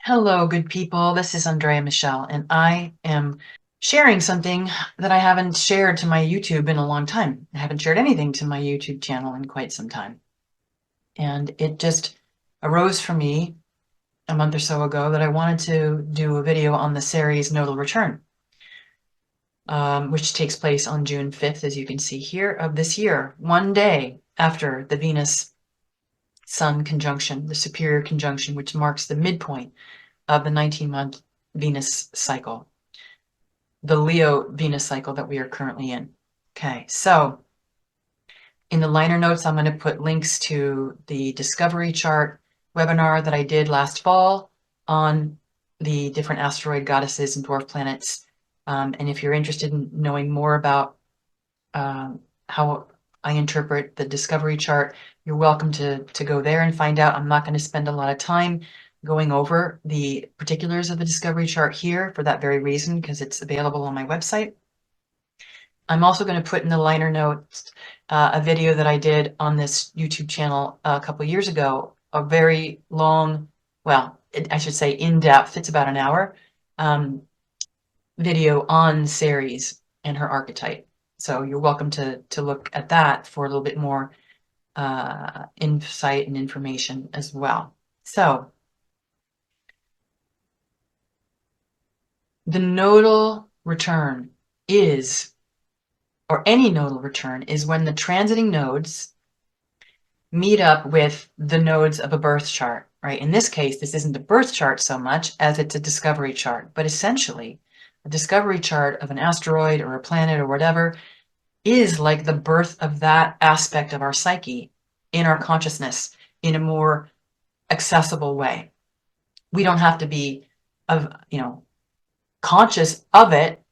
Hello, good people. This is Andrea Michelle, and I am sharing something that I haven't shared to my YouTube in a long time. I haven't shared anything to my YouTube channel in quite some time. And it just arose for me a month or so ago that I wanted to do a video on the Ceres nodal return, which takes place on June 5th, as you can see here, of this year, one day after the Venus-Sun conjunction, the superior conjunction, which marks the midpoint of the 19-month Venus cycle, the Leo Venus cycle that we are currently in. Okay, so in the liner notes, I'm going to put links to the discovery chart webinar that I did last fall on the different asteroid goddesses and dwarf planets. And if you're interested in knowing more about how I interpret the discovery chart, you're welcome to go there and find out. I'm not going to spend a lot of time going over the particulars of the discovery chart here for that very reason, because it's available on my website. I'm also going to put in the liner notes a video that I did on this YouTube channel a couple years ago, a very long, well, I should say in-depth, it's about an hour, video on Ceres and her archetype. So you're welcome to look at that for a little bit more insight and information as well. So the nodal return is, or any nodal return, is when the transiting nodes meet up with the nodes of a birth chart, right? In this case, this isn't a birth chart so much as it's a discovery chart, but essentially a discovery chart of an asteroid or a planet or whatever is like the birth of that aspect of our psyche in our consciousness in a more accessible way. We don't have to be conscious of it,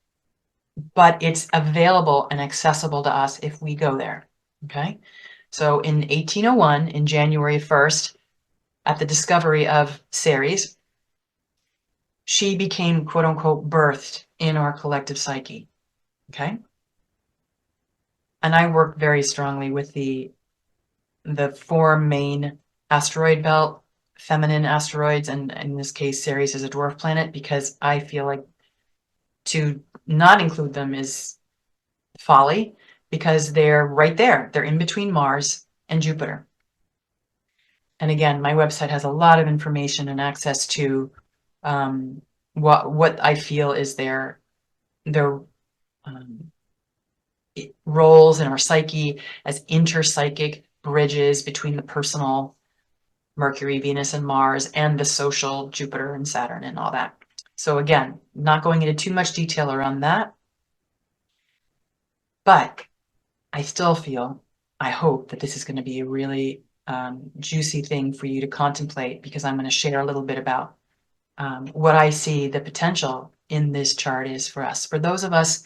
but it's available and accessible to us if we go there. Okay, so in 1801, in January 1st, at the discovery of Ceres, she became quote unquote birthed in our collective psyche. Okay, and I work very strongly with the four main asteroid belt, feminine asteroids, and in this case, Ceres is a dwarf planet, because I feel like to not include them is folly, because they're right there. They're in between Mars and Jupiter. And again, my website has a lot of information and access to what I feel is their roles in our psyche as interpsychic bridges between the personal Mercury, Venus, and Mars, and the social Jupiter and Saturn and all that. So again, not going into too much detail around that, but I still feel, I hope that this is going to be a really juicy thing for you to contemplate, because I'm going to share a little bit about what I see the potential in this chart is for us. For those of us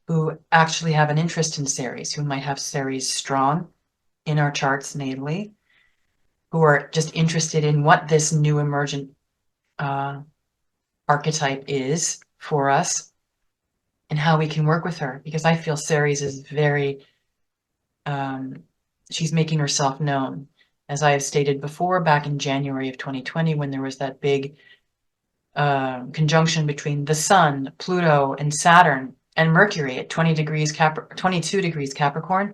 who actually have an interest in Ceres, who might have Ceres strong in our charts natally, who are just interested in what this new emergent archetype is for us and how we can work with her, because I feel Ceres is very, she's making herself known. As I have stated before, back in January of 2020, when there was that big conjunction between the Sun, Pluto, and Saturn, and Mercury at 22 degrees Capricorn,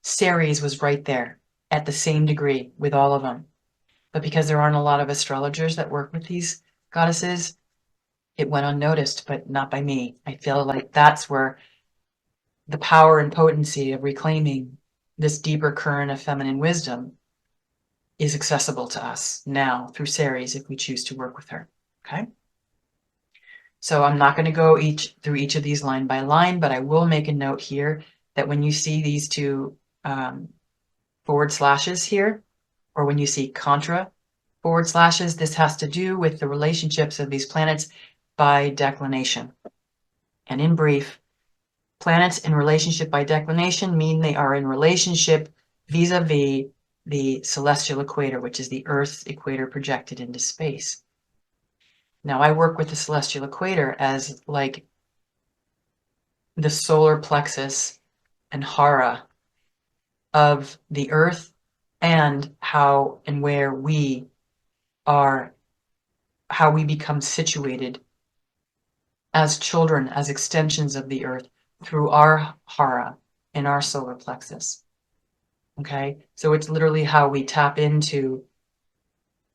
Ceres was right there at the same degree with all of them. But because there aren't a lot of astrologers that work with these goddesses, it went unnoticed, but not by me. I feel like that's where the power and potency of reclaiming this deeper current of feminine wisdom is accessible to us now through Ceres if we choose to work with her. Okay? So I'm not going to go through each of these line by line, but I will make a note here that when you see these two forward slashes here, or when you see contra forward slashes, this has to do with the relationships of these planets by declination. And in brief, planets in relationship by declination mean they are in relationship vis-a-vis the celestial equator, which is the Earth's equator projected into space. Now, I work with the celestial equator as like the solar plexus and hara of the Earth, and how and where we are, how we become situated as children, as extensions of the earth through our hara in our solar plexus. Okay, so it's literally how we tap into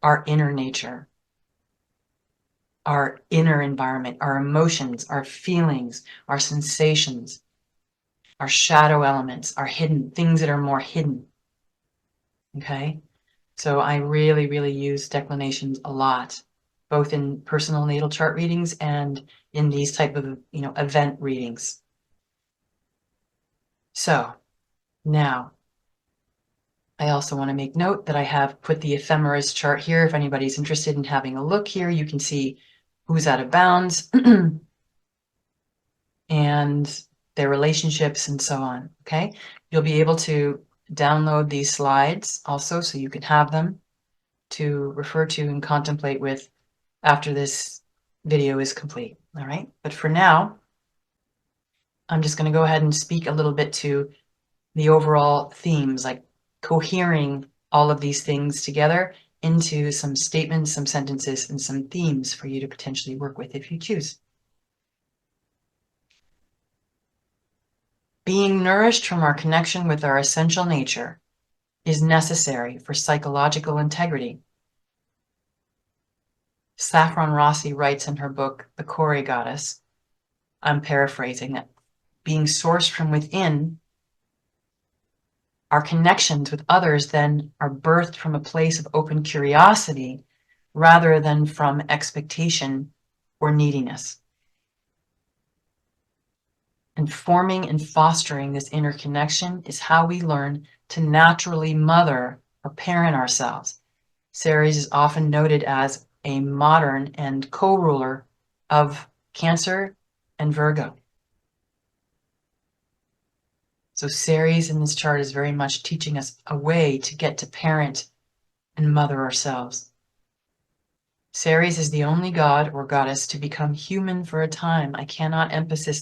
our inner nature, our inner environment, our emotions, our feelings, our sensations, our shadow elements, our hidden things that are more hidden. Okay, so I really, really use declinations a lot, both in personal natal chart readings and in these type of, event readings. So now I also want to make note that I have put the ephemeris chart here. If anybody's interested in having a look here, you can see who's out of bounds and their relationships and so on. Okay, you'll be able to download these slides also, so you can have them to refer to and contemplate with after this video is complete. All right, but for now, I'm just going to go ahead and speak a little bit to the overall themes, like cohering all of these things together into some statements, some sentences, and some themes for you to potentially work with if you choose. Being nourished from our connection with our essential nature is necessary for psychological integrity. Saffron Rossi writes in her book, The Kore Goddess, I'm paraphrasing, that being sourced from within, our connections with others then are birthed from a place of open curiosity rather than from expectation or neediness. And forming and fostering this inner connection is how we learn to naturally mother or parent ourselves. Ceres is often noted as a modern and co-ruler of Cancer and Virgo. So Ceres in this chart is very much teaching us a way to get to parent and mother ourselves. Ceres is the only god or goddess to become human for a time. I cannot emphasize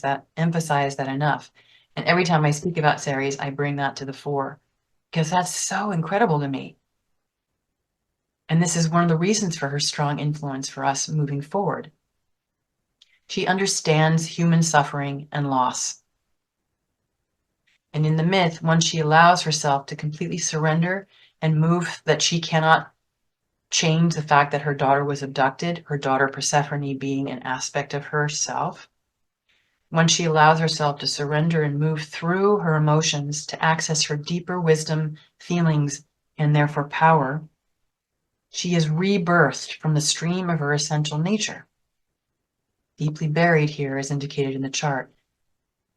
that enough. And every time I speak about Ceres, I bring that to the fore because that's so incredible to me. And this is one of the reasons for her strong influence for us moving forward. She understands human suffering and loss. And in the myth, once she allows herself to completely surrender and move, that she cannot change the fact that her daughter was abducted, her daughter Persephone being an aspect of herself. When she allows herself to surrender and move through her emotions to access her deeper wisdom, feelings, and therefore power, she is rebirthed from the stream of her essential nature. Deeply buried here, as indicated in the chart,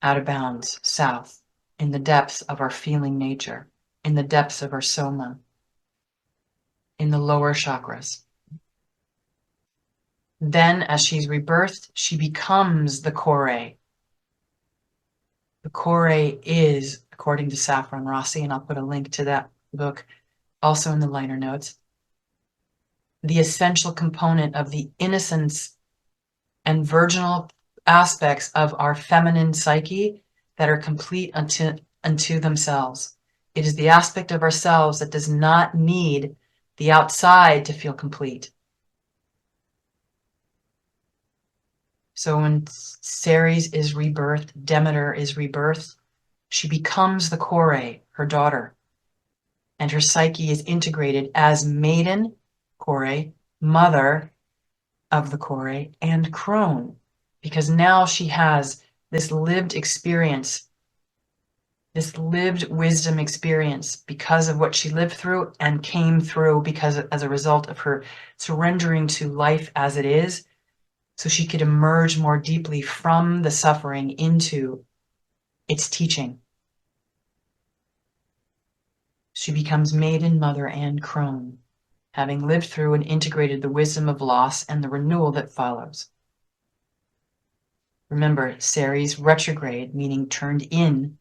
out of bounds, south, in the depths of our feeling nature, in the depths of our soma, in the lower chakras. Then, as she's rebirthed, she becomes the Kore. The Kore is, according to Saffron Rossi, and I'll put a link to that book also in the liner notes, the essential component of the innocence and virginal aspects of our feminine psyche that are complete unto themselves. It is the aspect of ourselves that does not need the outside to feel complete. So when Ceres is rebirthed, Demeter is rebirthed, she becomes the Kore, her daughter, and her psyche is integrated as maiden, Kore, mother of the Kore, and crone, because now she has this lived experience, this lived wisdom experience because of what she lived through and came through because as a result of her surrendering to life as it is, so she could emerge more deeply from the suffering into its teaching. She becomes maiden, mother, and crone, having lived through and integrated the wisdom of loss and the renewal that follows. Remember, Ceres retrograde, meaning turned in,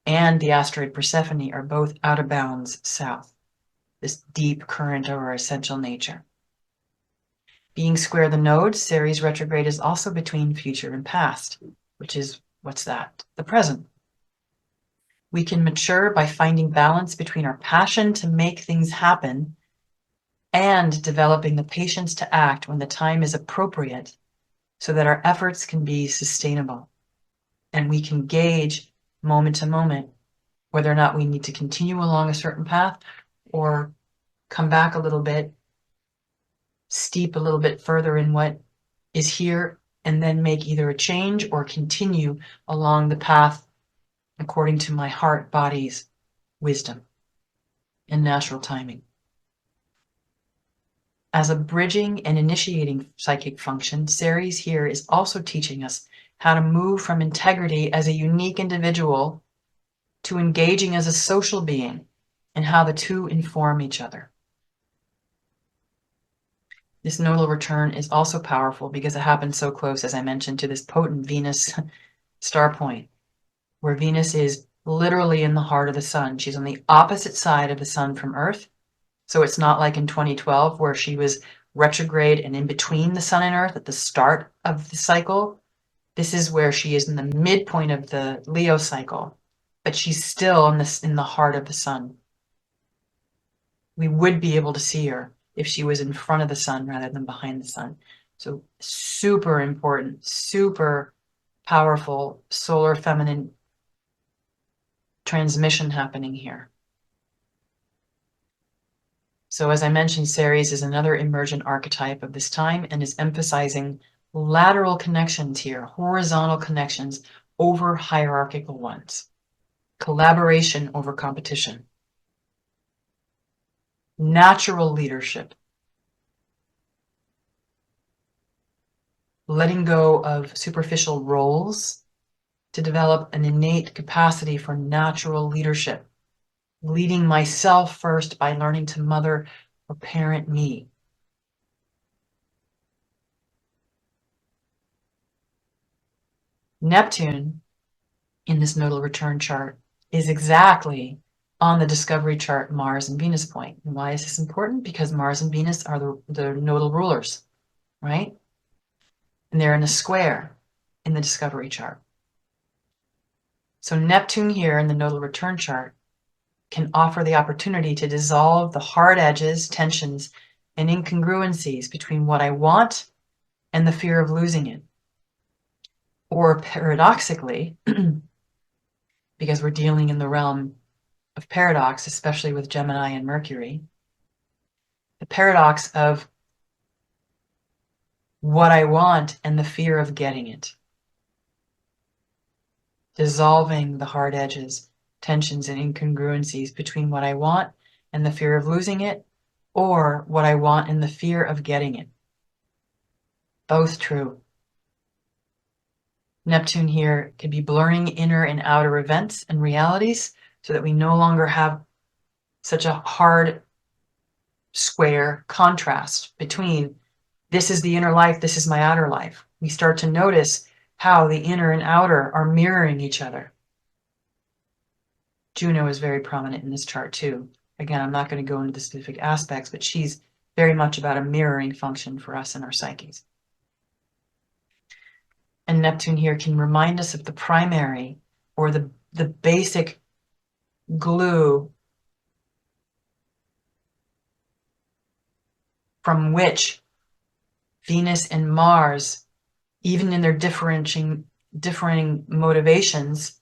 and the asteroid Persephone are both out of bounds south, this deep current of our essential nature. Being square the node, Ceres retrograde is also between future and past, which is, what's that? The present. We can mature by finding balance between our passion to make things happen and developing the patience to act when the time is appropriate so that our efforts can be sustainable and we can gauge moment to moment whether or not we need to continue along a certain path or come back a little bit, steep a little bit further in what is here, and then make either a change or continue along the path according to my heart, body's wisdom and natural timing. As a bridging and initiating psychic function, Ceres here is also teaching us how to move from integrity as a unique individual to engaging as a social being and how the two inform each other. This nodal return is also powerful because it happens so close, as I mentioned, to this potent Venus star point, where Venus is literally in the heart of the sun. She's on the opposite side of the sun from Earth. So it's not like in 2012 where she was retrograde and in between the sun and Earth at the start of the cycle. This is where she is in the midpoint of the Leo cycle, but she's still in the heart of the sun. We would be able to see her if she was in front of the sun rather than behind the sun. So super important, super powerful solar feminine transmission happening here. So as I mentioned, Ceres is another emergent archetype of this time and is emphasizing lateral connections here, horizontal connections over hierarchical ones, collaboration over competition, natural leadership, letting go of superficial roles to develop an innate capacity for natural leadership, leading myself first by learning to mother or parent me. Neptune in this nodal return chart is exactly on the discovery chart Mars and Venus point. And why is this important? Because Mars and Venus are the nodal rulers, right? And they're in a square in the discovery chart. So Neptune here in the nodal return chart can offer the opportunity to dissolve the hard edges, tensions, and incongruencies between what I want and the fear of losing it. Or paradoxically, because we're dealing in the realm of paradox, especially with Gemini and Mercury, the paradox of what I want and the fear of getting it. Dissolving the hard edges, tensions, and incongruencies between what I want and the fear of losing it, or what I want and the fear of getting it. Both true. Neptune here can be blurring inner and outer events and realities so that we no longer have such a hard square contrast between this is the inner life, this is my outer life. We start to notice how the inner and outer are mirroring each other. Juno is very prominent in this chart too. Again, I'm not going to go into the specific aspects, but she's very much about a mirroring function for us in our psyches. And Neptune here can remind us of the primary or the basic glue from which Venus and Mars, even in their differing motivations,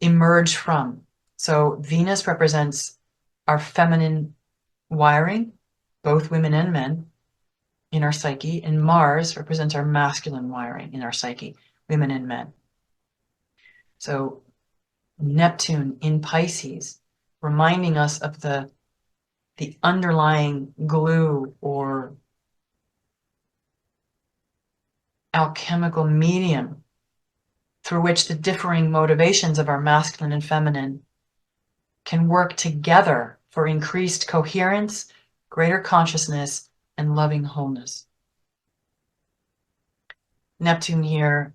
emerge from. So Venus represents our feminine wiring, both women and men, in our psyche, and Mars represents our masculine wiring in our psyche, women and men. So Neptune in Pisces, reminding us of the underlying glue or alchemical medium through which the differing motivations of our masculine and feminine can work together for increased coherence, greater consciousness, and loving wholeness. Neptune here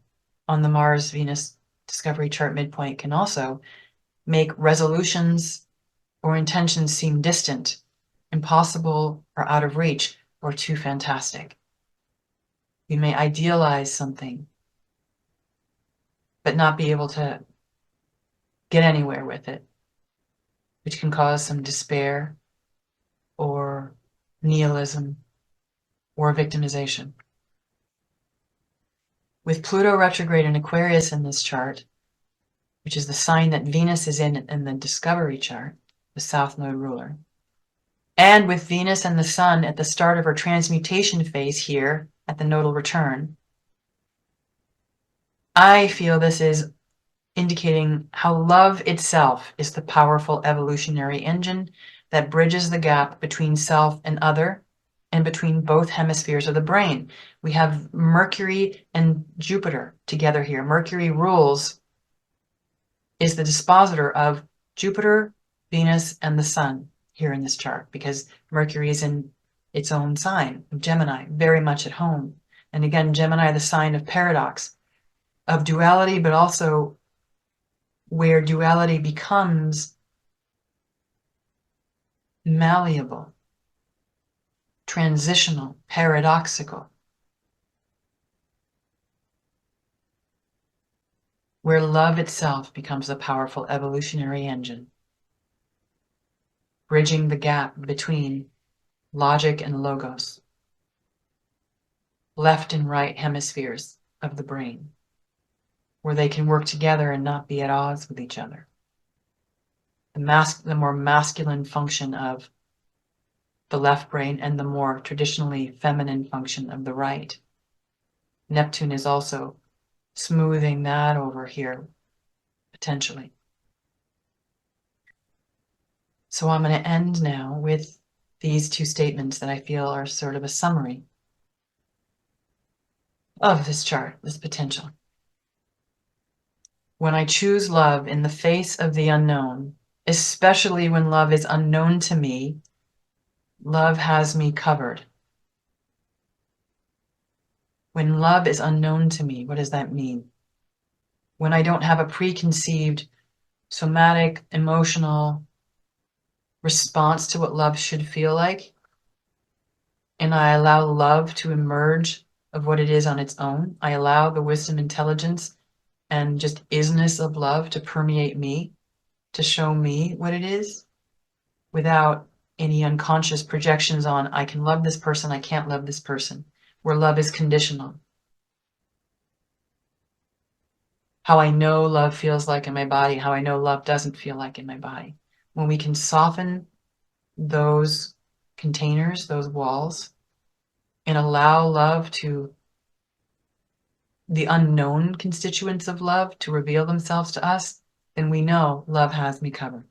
on the Mars-Venus discovery chart midpoint can also make resolutions or intentions seem distant, impossible, or out of reach, or too fantastic. We may idealize something, but not be able to get anywhere with it, which can cause some despair or nihilism, or victimization. With Pluto retrograde in Aquarius in this chart, which is the sign that Venus is in the discovery chart, the South Node ruler, and with Venus and the Sun at the start of her transmutation phase here at the nodal return, I feel this is indicating how love itself is the powerful evolutionary engine that bridges the gap between self and other, and between both hemispheres of the brain. We have Mercury and Jupiter together here. Mercury rules, is the dispositor of Jupiter, Venus, and the Sun here in this chart, because Mercury is in its own sign of Gemini, very much at home. And again, Gemini, the sign of paradox, of duality, but also where duality becomes malleable, transitional, paradoxical, where love itself becomes a powerful evolutionary engine, bridging the gap between logic and logos, left and right hemispheres of the brain, where they can work together and not be at odds with each other. The more masculine function of the left brain and the more traditionally feminine function of the right. Neptune is also smoothing that over here, potentially. So I'm going to end now with these two statements that I feel are sort of a summary of this chart, this potential. When I choose love in the face of the unknown, especially when love is unknown to me, love has me covered. When love is unknown to me, what does that mean? When I don't have a preconceived somatic, emotional response to what love should feel like, and I allow love to emerge of what it is on its own, I allow the wisdom, intelligence, and just isness of love to permeate me, to show me what it is, without any unconscious projections on, I can love this person, I can't love this person, where love is conditional. How I know love feels like in my body, how I know love doesn't feel like in my body. When we can soften those containers, those walls, and allow love to, the unknown constituents of love, to reveal themselves to us, then we know love has me covered.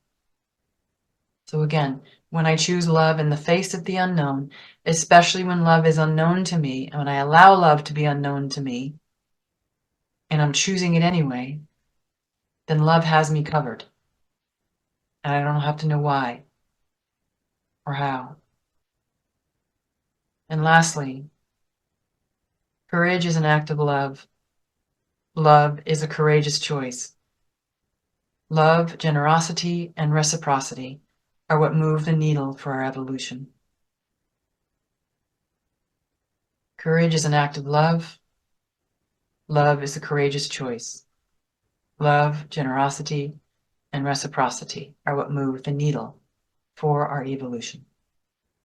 So again, when I choose love in the face of the unknown, especially when love is unknown to me, and when I allow love to be unknown to me, and I'm choosing it anyway, then love has me covered. And I don't have to know why or how. And lastly, courage is an act of love. Love is a courageous choice. Love, generosity, and reciprocity are what move the needle for our evolution. Courage is an act of love. Love is a courageous choice. Love, generosity, and reciprocity are what move the needle for our evolution.